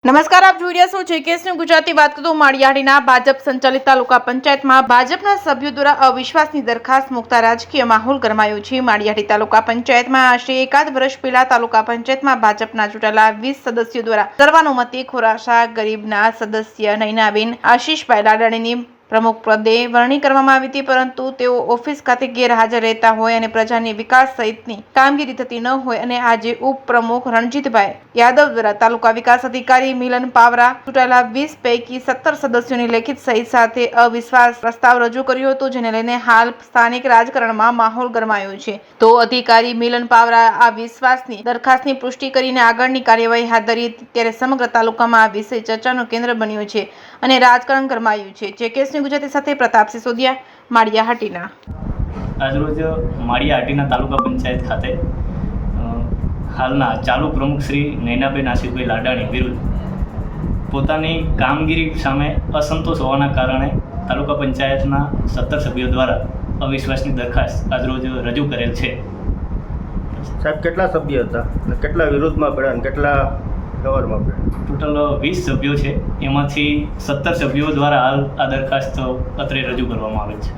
નમસ્કાર, આપ જોઈ રહ્યા છો જેકેએસની ગુજરાતી વાત કરતું માળિયાહાટીના ભાજપ સંચાલિત તાલુકા પંચાયતમાં ભાજપના સભ્યો દ્વારા અવિશ્વાસની દરખાસ્ત મૂકતા રાજકીય માહોલ ગરમાયો છે। માળિયાહાટી તાલુકા પંચાયતમાં આશરે એકાદ વર્ષ પહેલા તાલુકા પંચાયતમાં ભાજપના ચૂંટાયેલા 20 સદસ્યો દ્વારા સર્વાનુમતે ખોરાસા ગરીબના સદસ્ય નૈનાબેન આશીષભાઈ લાડાણીની પ્રમુખ પદે વરણી કરવામાં આવી હતી, પરંતુ તેઓ ઓફિસ ખાતે ગેરહાજર રહેતા હોય અને પ્રજાની વિકાસ સહિતની કામગીરી થતી ન હોય અને આજે ઉપપ્રમુખ રણજીતભાઈ યાદવ દ્વારા તાલુકા વિકાસ અધિકારી મિલન પાવરા ચૂંટાયેલા 20 પૈકી 17 સદસ્યોની લેખિત સહી સાથે અવિશ્વાસ પ્રસ્તાવ રજૂ કર્યો હતો, જેને લઈને હાલ સ્થાનિક રાજકારણમાં માહોલ ગરમાયો છે। તો અધિકારી મિલન પાવરા આ વિશ્વાસની દરખાસ્તની પુષ્ટિ કરીને આગળની કાર્યવાહી હાથ ધરી, ત્યારે સમગ્ર તાલુકામાં આ વિષય ચર્ચાનું કેન્દ્ર બન્યો છે અને રાજકારણ ગરમાયું છે। જેકેએસ ગુજરાતી સાથે પ્રતાપ સિસોદિયા, માળિયાહાટીના। આજરોજ માળિયાહાટીના તાલુકા પંચાયત ખાતે હાલના ચાલુ પ્રમુખ શ્રી નૈનાબેન આશીષભાઈ લાડાણી વિરુદ્ધ પોતાની કામગીરી સામે અસંતોષ હોવાના કારણે તાલુકા પંચાયતના 17 સભ્યો દ્વારા અવિશ્વાસની દરખાસ્ત આજરોજ રજૂ કરેલ છે। સાહેબ, કેટલા સભ્ય હતા અને કેટલા વિરોધમાં પડ્યા અને કેટલા ગવરમાં પડ્યા? ટોટલ 20 સભ્યો છે, એમાંથી 17 સભ્યો દ્વારા હાલ આ દરખાસ્ત અત્રે રજૂ કરવામાં આવેલ છે।